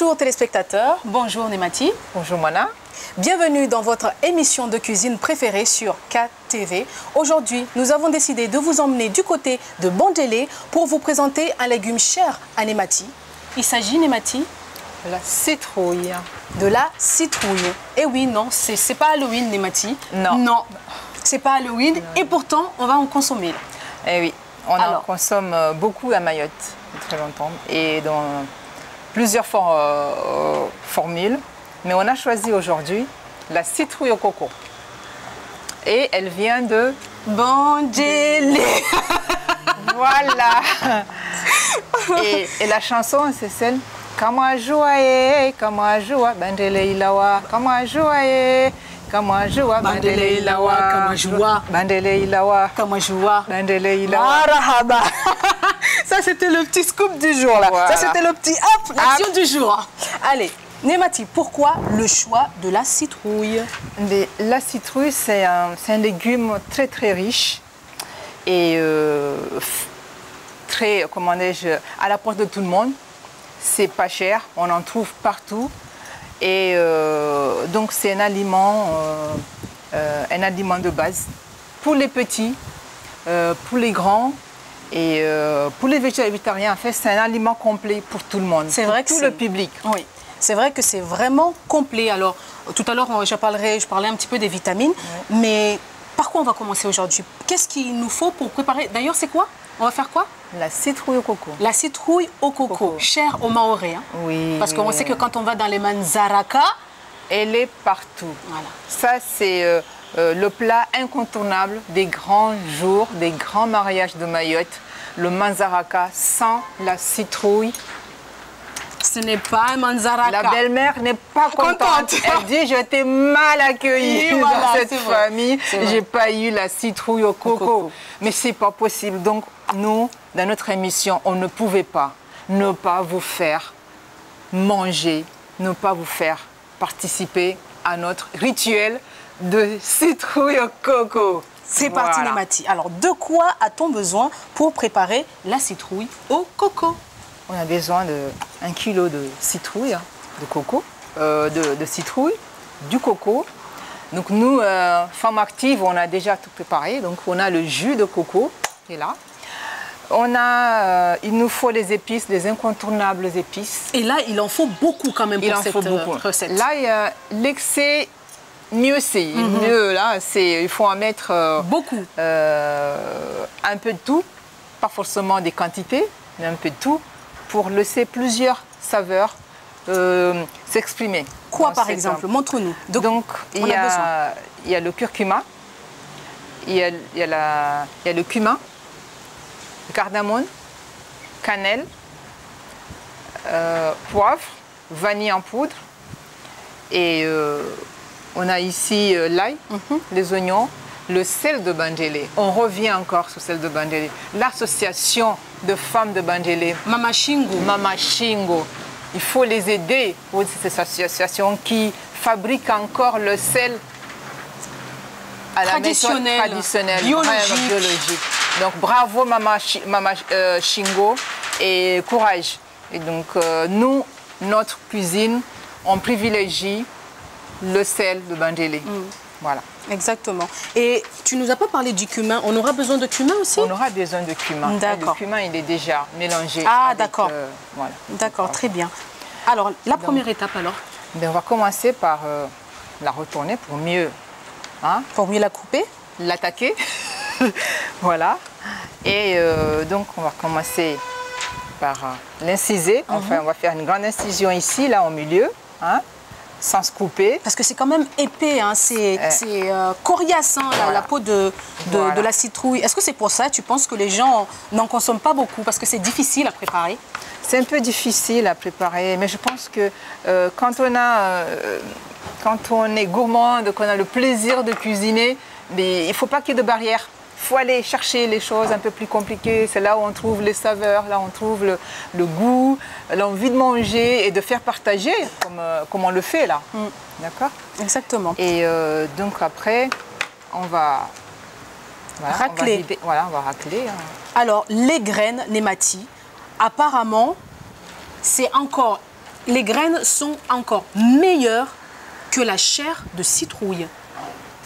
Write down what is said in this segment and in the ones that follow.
Bonjour téléspectateurs, bonjour Némati. Bonjour Mona. Bienvenue dans votre émission de cuisine préférée sur KTV. Aujourd'hui, nous avons décidé de vous emmener du côté de Bandélé pour vous présenter un légume cher à Némati. Il s'agit, Némati, La citrouille. de la citrouille. Et oui, non, c'est pas Halloween, Némati. Non. Non, c'est pas Halloween et pourtant, on va en consommer. Eh oui, on en Alors. consomme beaucoup à Mayotte, très longtemps, et dans plusieurs formules. Mais on a choisi aujourd'hui la citrouille au coco. Et elle vient de... Bandélé. Voilà. Et la chanson, c'est celle... Kama joie, kama joie, Bandélé ilawa, kama joie, kama joie, Bandélé ilawa, kama joie. Bandélé ilawa, Kamajoua. Bandélé ilawa. Marahaba. Ça, c'était le petit scoop du jour, là. Voilà. Ça, c'était le petit hop, l'action du jour. Allez, Némati, pourquoi le choix de la citrouille? Mais la citrouille, c'est un légume très très riche et très, comment dis-je, à la portée de tout le monde. C'est pas cher, on en trouve partout. Et donc c'est un aliment de base pour les petits, pour les grands et pour les végétariens. En fait, c'est un aliment complet pour tout le monde, C'est vrai que tout le public. Oui, c'est vrai que c'est vraiment complet. Alors, tout à l'heure, je parlais un petit peu des vitamines, mais par quoi on va commencer aujourd'hui? Qu'est-ce qu'il nous faut pour préparer? D'ailleurs, c'est quoi? On va faire quoi? La citrouille au coco. La citrouille au coco, chère aux Maoris. Hein? Oui. Parce qu'on sait que quand on va dans les manzaraka, Elle est partout. voilà. Ça, c'est le plat incontournable des grands jours, des grands mariages de Mayotte. Le manzaraka sans la citrouille. Ce n'est pas un manzaraka. La belle-mère n'est pas contente. Elle dit, je t'ai mal accueillie Oui, voilà, dans cette c'est vrai. famille. C'est vrai. J'ai pas eu la citrouille au coco. coco. Mais c'est pas possible. Donc, nous, dans notre émission, on ne pouvait pas ne pas vous faire manger, ne pas vous faire participer à notre rituel de citrouille au coco. C'est parti, Voilà. Némati. Alors, de quoi a-t-on besoin pour préparer la citrouille au coco? On a besoin d'1 kilo de citrouille, hein, de coco, de citrouille, du coco. Donc nous, femmes actives, on a déjà tout préparé. Donc on a le jus de coco qui est là. On a, il nous faut les épices, les incontournables épices. Et là, il en faut beaucoup quand même Il pour en cette faut beaucoup. recette. Là, il y a l'excès, mieux c'est. Mieux là, c'est, il faut en mettre Beaucoup. un peu de tout, pas forcément des quantités, mais un peu de tout, pour laisser plusieurs saveurs s'exprimer. Quoi, dans par cette- exemple? Montre-nous. Donc, on a besoin. il y a le curcuma, il y a le cumin, le cardamome, cannelle, poivre, vanille en poudre, et on a ici l'ail, les oignons, le sel de Bandélé. On revient encore sur le sel de Bandélé. L'association de femmes de Bandélé, Mama Shingo. Mama Shingo. Il faut les aider pour cette association qui fabrique encore le sel à la méthode traditionnelle, biologique. vraiment biologique. Donc bravo Mama Shingo et courage. Et donc nous, notre cuisine, on privilégie le sel de Bandélé. Voilà. Exactement. Et tu nous as pas parlé du cumin. On aura besoin de cumin aussi? On aura besoin de cumin. D'accord. Le cumin, il est déjà mélangé. Ah, avec, d'accord. Voilà. D'accord, très bien. Alors, la première étape alors? Ben, on va commencer par la retourner pour mieux Pour mieux la couper? l'attaquer. Voilà. Et donc, on va commencer par l'inciser. Enfin, on va faire une grande incision ici, là, au milieu, sans se couper. Parce que c'est quand même épais, hein. C'est coriace, hein, la peau de la citrouille. Est-ce que c'est pour ça, tu penses que les gens n'en consomment pas beaucoup? Parce que c'est difficile à préparer? C'est un peu difficile à préparer, mais je pense que quand on est gourmande, qu'on a le plaisir de cuisiner, mais il ne faut pas qu'il y ait de barrière. Il faut aller chercher les choses un peu plus compliquées. C'est là où on trouve les saveurs, là où on trouve le goût, l'envie de manger et de faire partager, comme on le fait là. D'accord? Exactement. Et donc après, on va racler. On va racler. Alors, les graines Némati, apparemment, c'est encore les graines sont encore meilleures que la chair de citrouille.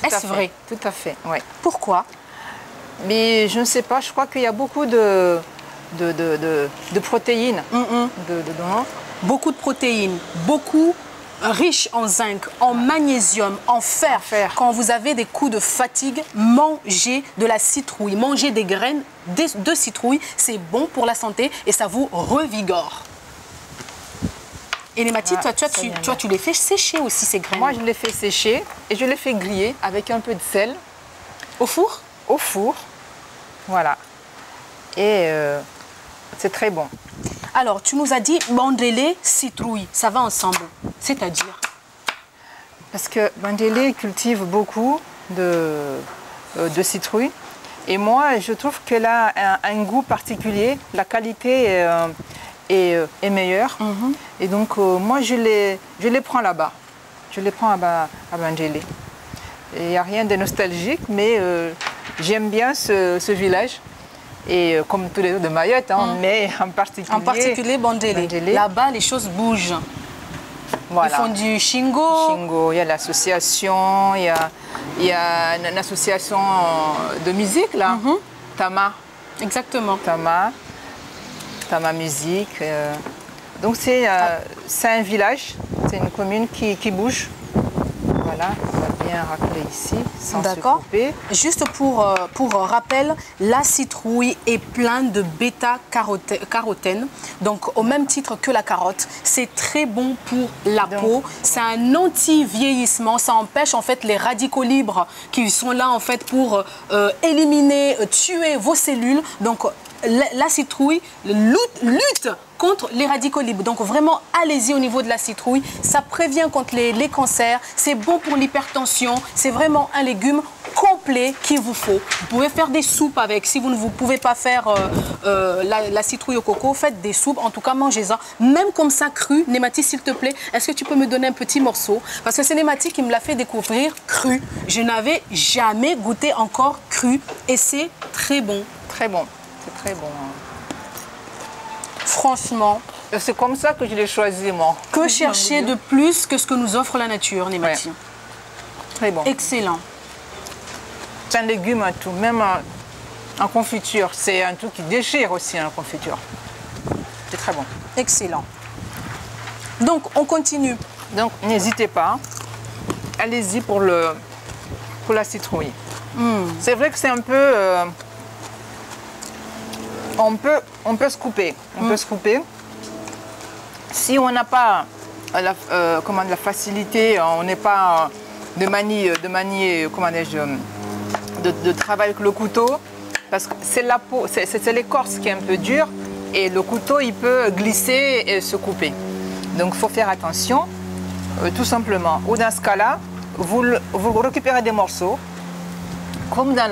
Est-ce vrai? Tout à fait, oui. Pourquoi? Mais je ne sais pas, je crois qu'il y a beaucoup de protéines dedans. Beaucoup de protéines, beaucoup riche en zinc, en magnésium, en fer. Quand vous avez des coups de fatigue, mangez de la citrouille, mangez des graines de citrouille, c'est bon pour la santé et ça vous revigore. Et les Némati, toi, tu les fais sécher aussi, ces graines? Moi, je les fais sécher et je les fais griller avec un peu de sel. Au four? Au four, voilà. Et c'est très bon. Alors, tu nous as dit Bandélé, citrouille, ça va ensemble, c'est-à-dire? Parce que Bandélé cultive beaucoup de citrouille. Et moi, je trouve qu'elle a un goût particulier, la qualité est meilleure. Et donc, moi, je les prends là-bas. Je les prends à Bandélé. Il n'y a rien de nostalgique, mais j'aime bien ce village. Et comme tous les autres de Mayotte, hein, mais en particulier Bandélé. Là-bas, les choses bougent. Voilà. Ils font du Shingo. Shingo, il y a l'association, il y a une association de musique là, Tama. Exactement. Tama Musique. Donc c'est un village, c'est une commune qui bouge. Voilà, on va bien racler ici, sans se couper. Juste pour rappel, la citrouille est pleine de bêta-carotène. Donc, au même titre que la carotte, c'est très bon pour la peau. C'est un anti-vieillissement. Ça empêche en fait les radicaux libres qui sont là en fait pour éliminer, tuer vos cellules. Donc, la citrouille lutte contre les radicaux libres. Donc vraiment, allez-y au niveau de la citrouille. Ça prévient contre les cancers. C'est bon pour l'hypertension. C'est vraiment un légume complet qu'il vous faut. Vous pouvez faire des soupes avec. Si vous ne pouvez pas faire la citrouille au coco, faites des soupes. En tout cas, mangez-en. Même comme ça, cru. Némati, s'il te plaît, est-ce que tu peux me donner un petit morceau? Parce que c'est Némati qui me l'a fait découvrir cru. Je n'avais jamais goûté encore cru. Et c'est très bon. Très bon. C'est très bon. Franchement. C'est comme ça que je l'ai choisi, moi. Que chercher de plus que ce que nous offre la nature, Némati? Ouais. Très bon. Excellent. C'est un légume à tout, même en confiture. C'est un truc qui déchire aussi en confiture. C'est très bon. Excellent. Donc, on continue. Donc, n'hésitez pas. Allez-y pour la citrouille. C'est vrai que c'est un peu... On peut se couper. On peut se couper. Si on n'a pas la facilité, on n'est pas de manier comment de travail avec le couteau, parce que c'est la peau, c'est l'écorce qui est un peu dure et le couteau il peut glisser et se couper. Donc il faut faire attention, tout simplement. Ou dans ce cas-là, vous récupérez des morceaux, comme dans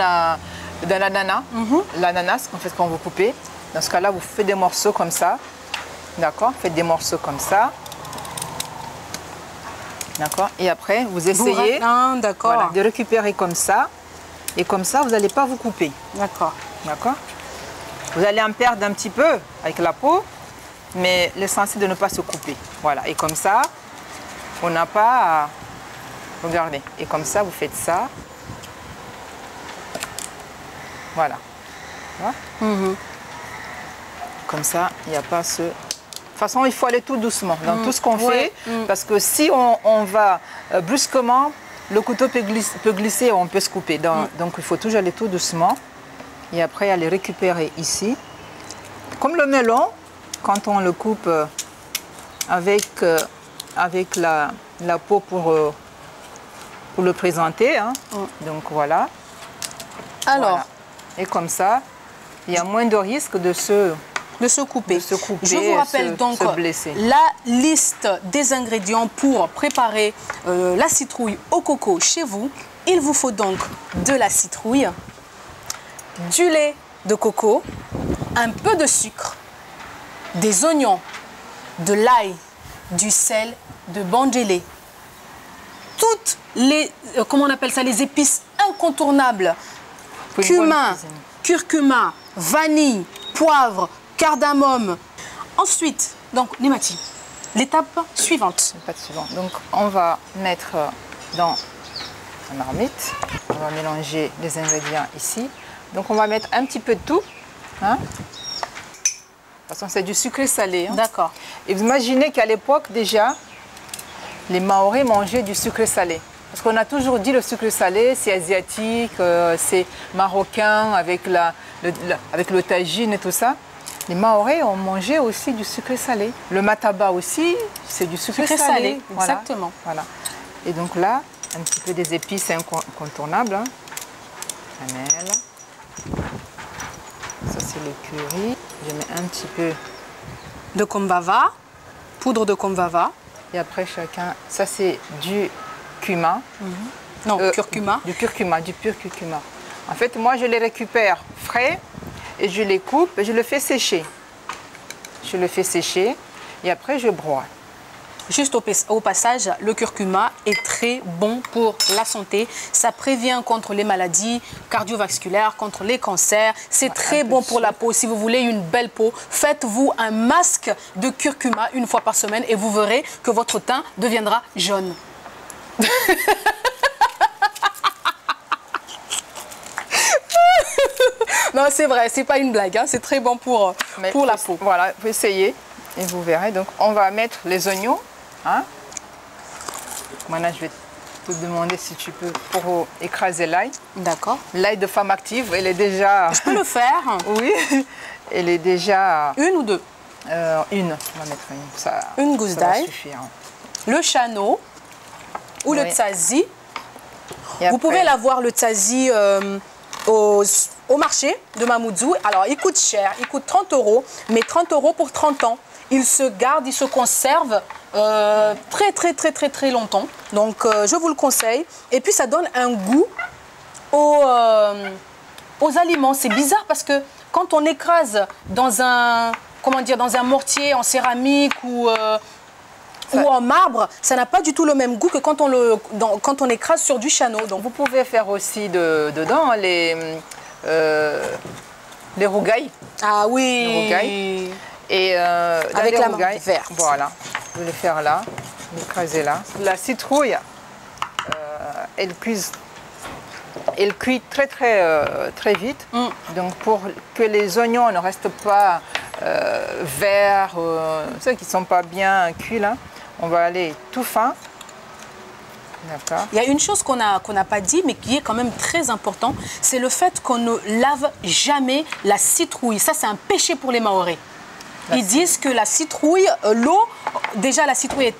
l'ananas, en fait, quand vous coupez. Dans ce cas-là, vous faites des morceaux comme ça. D'accord? Faites des morceaux comme ça. D'accord? Et après, vous essayez voilà, de récupérer comme ça. Et comme ça, vous n'allez pas vous couper. D'accord. D'accord? Vous allez en perdre un petit peu avec la peau, mais l'essentiel de ne pas se couper. Voilà. Et comme ça, on n'a pas à... Regardez. Et comme ça, vous faites ça. Voilà. Comme ça, il n'y a pas ce... De toute façon, il faut aller tout doucement dans tout ce qu'on fait. Parce que si on va brusquement, le couteau peut glisser et on peut se couper. Donc, il faut toujours aller tout doucement. Et après, aller récupérer ici. Comme le melon, quand on le coupe avec la peau pour le présenter. Hein. Donc, voilà. Alors... Voilà. Et comme ça, il y a moins de risque de se couper. Je vous rappelle donc la liste des ingrédients pour préparer la citrouille au coco chez vous. Il vous faut donc de la citrouille, du lait de coco, un peu de sucre, des oignons, de l'ail, du sel, de bandélé. Toutes les, comment on appelle ça, les épices incontournables. Cumin, curcuma, vanille, poivre, cardamome. Ensuite, donc, Némati, L'étape suivante. L'étape suivante. Donc, on va mettre dans la marmite. On va mélanger les ingrédients ici. Donc, on va mettre un petit peu de tout. Hein. De toute façon, c'est du sucré salé. Hein. D'accord. Et vous imaginez qu'à l'époque, déjà, les Maoris mangeaient du sucré salé. Parce qu'on a toujours dit le sucre salé, c'est asiatique, c'est marocain avec le tagine et tout ça. Les Maoris ont mangé aussi du sucre salé. Le mataba aussi, c'est du sucre salé. Voilà. Exactement. Voilà. Et donc là, un petit peu des épices incontournables. Hein. Cannelle. Ça, c'est le curry. Je mets un petit peu. De kombuva, poudre de kombuva. Et après, chacun. Ça, c'est du cumin. Non, curcuma. Du curcuma, du pur curcuma. En fait, moi, je les récupère frais et je les coupe et je le fais sécher. Je le fais sécher et après, je broie. Juste au passage, le curcuma est très bon pour la santé. Ça prévient contre les maladies cardiovasculaires, contre les cancers. C'est très bon pour la peau. Si vous voulez une belle peau, faites-vous un masque de curcuma une fois par semaine et vous verrez que votre teint deviendra jaune. Non, c'est vrai, c'est pas une blague. Hein. C'est très bon pour la peau. Voilà, vous essayez et vous verrez. Donc, on va mettre les oignons. Hein? Maintenant, je vais te demander si tu peux pour écraser l'ail. D'accord. L'ail de femme active, elle est déjà... Je peux le faire. Oui, elle est déjà... Une ou deux? Une. On va mettre une. Ça, une gousse d'ail. Hein. Le chano ou le tzazi. Vous après... pouvez l'avoir le tzazi au marché de Mamoudzou. Alors, il coûte cher, il coûte 30 €, mais 30 € pour 30 ans. Il se garde, il se conserve très longtemps. Donc, je vous le conseille. Et puis, ça donne un goût aux aliments. C'est bizarre parce que quand on écrase dans un, dans un mortier en céramique ou en marbre, ça n'a pas du tout le même goût que quand on écrase sur du chano. Donc, vous pouvez faire aussi dedans les rougailles. Ah oui. Les rougailles. Et avec la marque verte. Voilà, je vais le faire là, l'écraser là. La citrouille, elle cuit très vite. Donc pour que les oignons ne restent pas verts, ceux qui ne sont pas bien cuits là, on va aller tout fin. D'accord. Il y a une chose qu'on n'a pas dit, mais qui est quand même très important, c'est le fait qu'on ne lave jamais la citrouille. Ça, c'est un péché pour les Maoris. Ils disent que la citrouille, l'eau, déjà la citrouille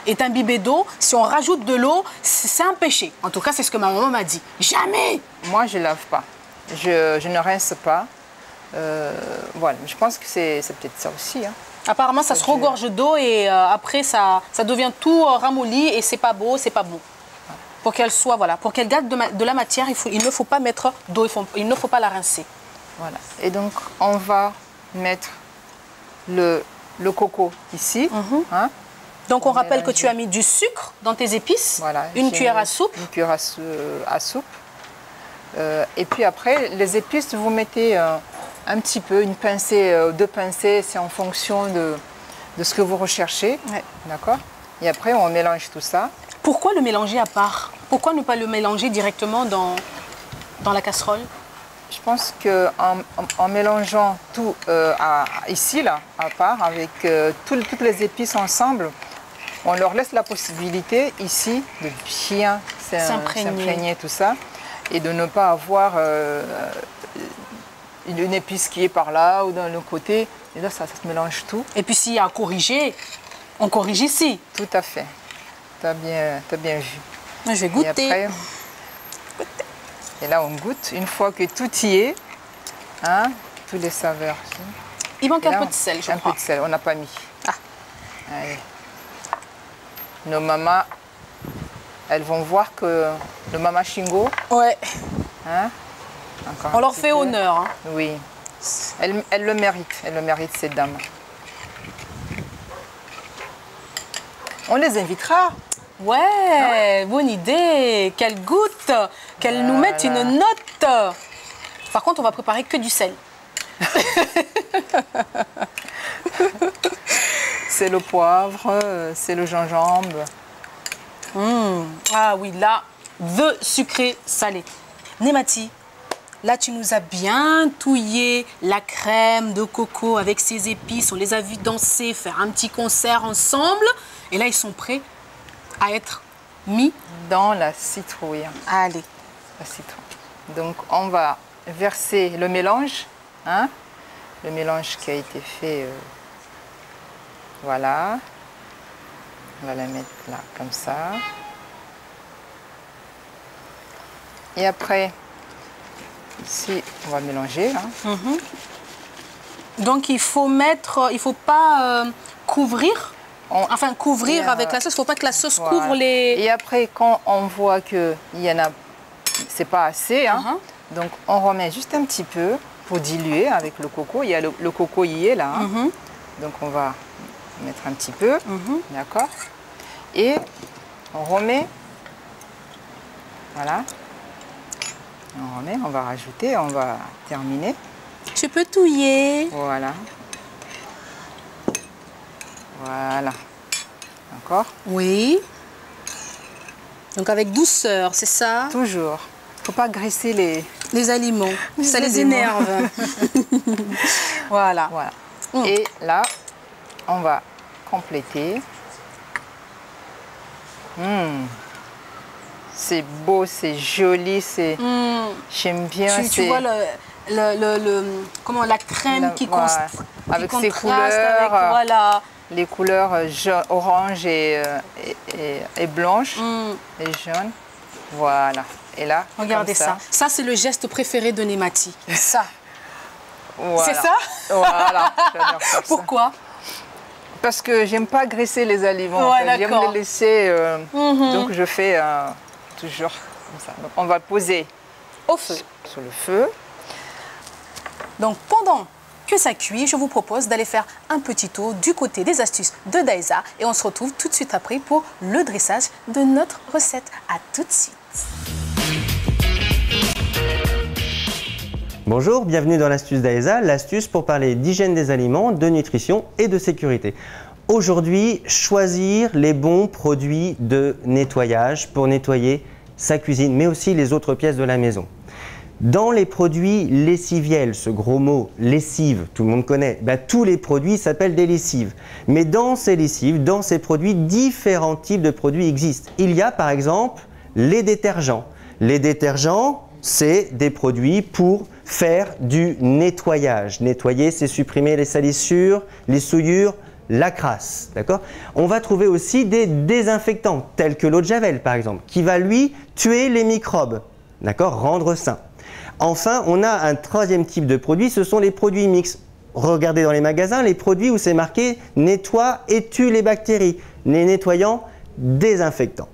est imbibée d'eau. Si on rajoute de l'eau, c'est un péché. En tout cas, c'est ce que ma maman m'a dit. Jamais. Moi, je ne lave pas. Je ne rince pas. Voilà, je pense que c'est peut-être ça aussi. Hein. Apparemment, ça se regorge d'eau et après, ça devient tout ramolli et c'est pas beau, c'est pas bon. Pour qu'elle soit, voilà, pour qu'elle garde de la matière, il ne faut pas mettre d'eau, il ne faut pas la rincer. Voilà. Et donc, on va mettre le coco ici. Hein. Donc, on rappelle que tu as mis du sucre dans tes épices, voilà, une cuillère à soupe. Une cuillère à soupe. Et puis après, les épices, vous mettez un petit peu, une pincée, deux pincées, c'est en fonction de ce que vous recherchez. Ouais. D'accord. Et après, on mélange tout ça. Pourquoi le mélanger à part? Pourquoi ne pas le mélanger directement dans la casserole? Je pense qu'en mélangeant tout ici, là, à part, avec toutes les épices ensemble, on leur laisse la possibilité ici de bien s'imprégner tout ça et de ne pas avoir une épice qui est par là ou dans le côté. Et là, ça se mélange tout. Et puis s'il y a à corriger, on corrige ici. Tout à fait. Tu as bien vu. Je vais goûter. Et après, et là, on goûte. Une fois que tout y est, hein, tous les saveurs. Il manque un peu de sel, je crois. Un peu de sel, on n'a pas mis. Ah. Allez. Nos mamans, elles vont voir que le mama Shingo, ouais. Hein, on leur fait honneur. Hein. Oui. Elles le méritent, ces dames. On les invitera. Ouais, bonne idée. Qu'elles goûtent, qu'elles nous mettent une note. Par contre, on va préparer que du sel. c'est le poivre, c'est le gingembre. Ah oui, là, vœu sucré salé. Némati, là tu nous as bien touillé la crème de coco avec ses épices. On les a vus danser, faire un petit concert ensemble. Et là, ils sont prêts à être mis dans la citrouille. Allez. La citrouille. Donc, on va verser le mélange. Hein, le mélange qui a été fait. Voilà. On va la mettre là, comme ça. Et après, ici, on va mélanger. Hein. Donc, il faut pas couvrir. Enfin, couvrir avec la sauce. Il ne faut pas que la sauce couvre les... Et après, quand on voit qu'il y en a, c'est pas assez, hein, donc on remet juste un petit peu pour diluer avec le coco. Il y a le coco y est là. Hein. Donc, on va mettre un petit peu. D'accord. Et on remet. Voilà. On remet, on va rajouter, on va terminer. Tu peux touiller. Voilà. Voilà. D'accord? Oui. Donc avec douceur, c'est ça? Toujours. Il ne faut pas graisser les aliments. Ça les énerve. Voilà. Voilà. Et là, on va compléter. C'est beau, c'est joli, c'est... J'aime bien. Tu vois comment la crème qui avec qui ses couleurs, avec, voilà. Les couleurs orange et blanche et jaune. Voilà. Et là, regardez ça. Ça, c'est le geste préféré de Némati. Ça. Voilà. C'est ça? Voilà. J'adore faire Pourquoi? ça. Parce que j'aime pas graisser les aliments. Ouais, j'aime les laisser. Donc je fais toujours comme ça. Donc on va le poser au feu. Sur le feu. Donc pendant que ça cuit, je vous propose d'aller faire un petit tour du côté des astuces de Daïsa et on se retrouve tout de suite après pour le dressage de notre recette. À tout de suite. Bonjour, bienvenue dans l'astuce Daïsa, l'astuce pour parler d'hygiène des aliments, de nutrition et de sécurité. Aujourd'hui, choisir les bons produits de nettoyage pour nettoyer sa cuisine, mais aussi les autres pièces de la maison. Dans les produits lessiviels, ce gros mot lessive, tout le monde connaît, tous les produits s'appellent des lessives. Mais dans ces lessives, dans ces produits, différents types de produits existent. Il y a par exemple les détergents. Les détergents, c'est des produits pour faire du nettoyage. Nettoyer, c'est supprimer les salissures, les souillures, la crasse. D'accord ? On va trouver aussi des désinfectants, tels que l'eau de Javel par exemple, qui va lui tuer les microbes, d'accord ? Rendre sain. Enfin, on a un troisième type de produit, ce sont les produits mixtes. Regardez dans les magasins, les produits où c'est marqué « nettoie et tue les bactéries », les nettoyants désinfectants.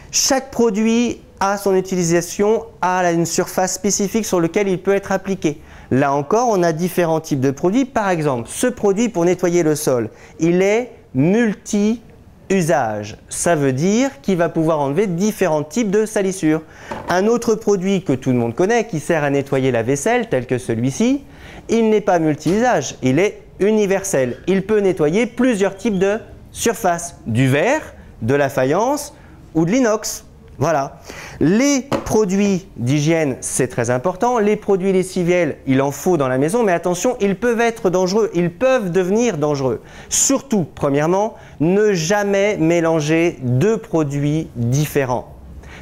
Chaque produit a son utilisation, a une surface spécifique sur laquelle il peut être appliqué. Là encore, on a différents types de produits. Par exemple, ce produit pour nettoyer le sol, il est multi-usage. Ça veut dire qu'il va pouvoir enlever différents types de salissures. Un autre produit que tout le monde connaît, qui sert à nettoyer la vaisselle, tel que celui-ci, il n'est pas multi-usage, il est universel. Il peut nettoyer plusieurs types de surfaces, du verre, de la faïence ou de l'inox. Voilà. Les produits d'hygiène, c'est très important. Les produits lessiviels, il en faut dans la maison, mais attention, ils peuvent être dangereux, ils peuvent devenir dangereux. Surtout, premièrement, ne jamais mélanger deux produits différents.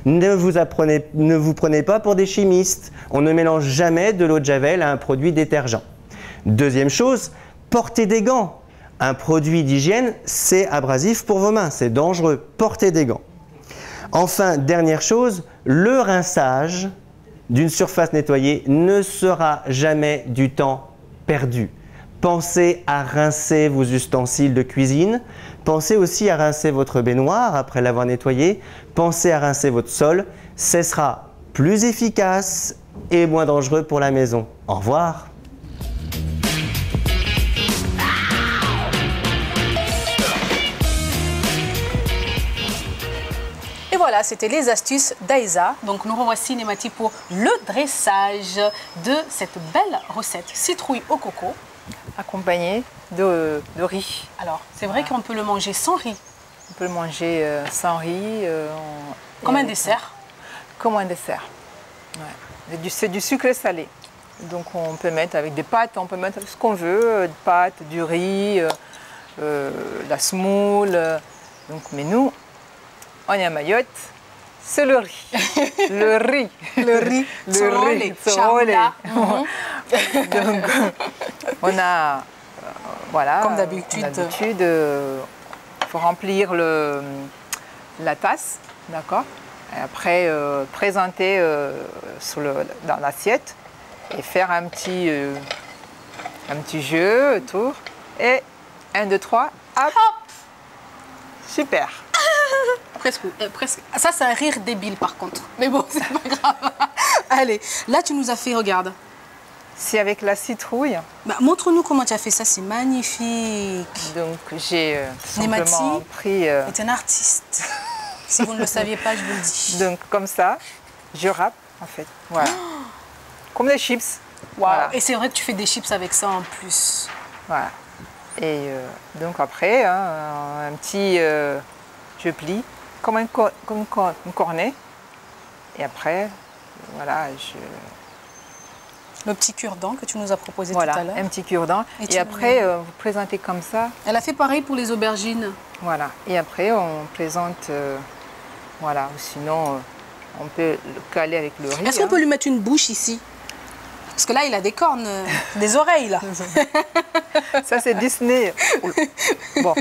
Ne vous prenez pas pour des chimistes. On ne mélange jamais de l'eau de Javel à un produit détergent. Deuxième chose, portez des gants. Un produit d'hygiène, c'est abrasif pour vos mains, c'est dangereux. Portez des gants. Enfin, dernière chose, le rinçage d'une surface nettoyée ne sera jamais du temps perdu. Pensez à rincer vos ustensiles de cuisine. Pensez aussi à rincer votre baignoire après l'avoir nettoyé. Pensez à rincer votre sol. Ce sera plus efficace et moins dangereux pour la maison. Au revoir. Et voilà, c'était les astuces d'Aïsa. Donc nous revoici Némati pour le dressage de cette belle recette citrouille au coco. accompagné de riz. Alors, c'est vrai qu'on peut le manger sans riz, On peut le manger sans riz. comme et un avec- dessert. Comme un dessert. Ouais. C'est du sucré salé. Donc on peut mettre avec des pâtes, on peut mettre ce qu'on veut, des pâtes, du riz, la semoule. Donc, mais nous, on est à Mayotte, c'est le riz. Le riz. Le riz, Le riz. Charla. Donc, on a, voilà. Comme d'habitude. Il faut remplir la tasse, d'accord. Et après, présenter dans l'assiette et faire un petit jeu autour. Et 1, 2, 3, hop. Super. Presque. Ça, c'est un rire débile, par contre. Mais bon, c'est pas grave. Allez, là, tu nous as fait, regarde. C'est avec la citrouille. Bah, montre-nous comment tu as fait ça, c'est magnifique. Donc j'ai Nemati simplement pris. est un artiste. Si vous ne le saviez pas, je vous le dis. Donc comme ça, je râpe en fait. Voilà. Comme des chips. Waouh. Voilà. Et c'est vrai que tu fais des chips avec ça en plus. Voilà. Et donc après, un petit. Je plie comme un cornet. Et après, voilà, Le petit cure-dent que tu nous as proposé voilà, tout à l'heure. un petit cure-dent. Et Et, tu- après, vous présentez comme ça. Elle a fait pareil pour les aubergines. Voilà. Et après, on présente. Voilà. Ou sinon, on peut le caler avec le riz. Est-ce qu'on peut lui mettre une bouche ici? Parce que là, il a des cornes, des oreilles, là. Ça, c'est Disney. Bon.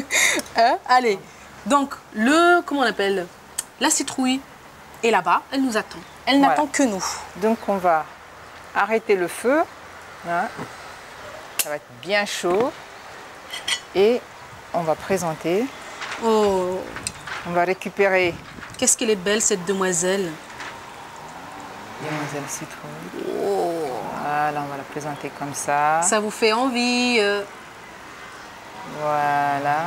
Hein? Allez. Donc, comment on appelle? La citrouille est là-bas, elle nous attend. Elle Voilà. n'attend que nous. Donc, on va arrêter le feu. Hein. Ça va être bien chaud. Et on va présenter. Oh, On va récupérer qu'est-ce qu'elle est belle, cette demoiselle. Demoiselle Citrouille. Voilà, on va la présenter comme ça. Ça vous fait envie. Voilà.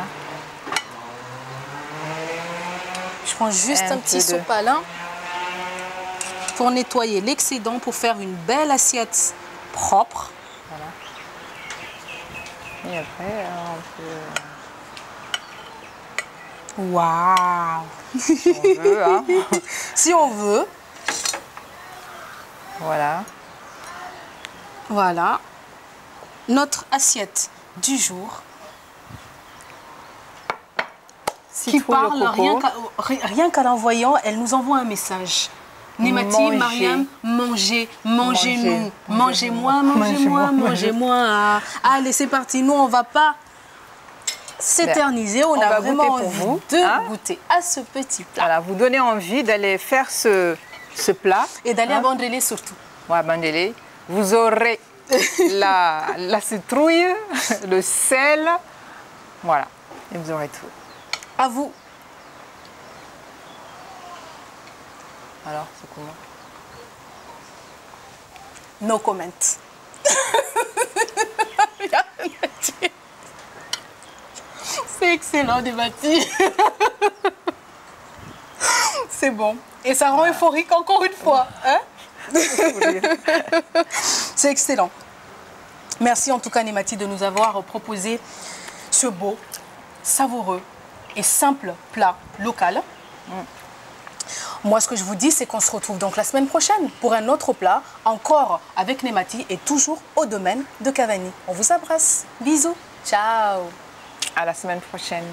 Je prends juste un Un petit peu de- sopalin pour nettoyer l'excédent, pour faire une belle assiette propre. Et après, on peut, Waouh. si on veut, hein. Si on veut, Voilà. voilà. Notre assiette du jour qui Citrouille au parle coco. rien qu'en l'envoyant, elle nous envoie un message. Nemati, Mangez. Mariam, mangez, mangez-nous, Mangez. mangez-moi, mangez-moi, mangez-moi. Allez, c'est parti. Nous, on va pas s'éterniser. On on a va vraiment goûter pour envie vous, de hein. goûter à ce petit plat. Voilà, vous donnez envie d'aller faire ce plat. Et d'aller à hein. Bandrélé surtout. Ouais, Bandélé. Vous aurez la citrouille, le sel. Voilà. Et vous aurez tout. À vous. Alors, c'est comment? No comment. C'est excellent, Nemati. C'est bon. Et ça rend euphorique encore une fois. Hein? C'est excellent. Merci en tout cas, Nemati, de nous avoir proposé ce beau, savoureux et simple plat local. Moi, ce que je vous dis, c'est qu'on se retrouve donc la semaine prochaine pour un autre plat, encore avec Nemati et toujours au domaine de Cavani. On vous embrasse. Bisous. Ciao. À la semaine prochaine.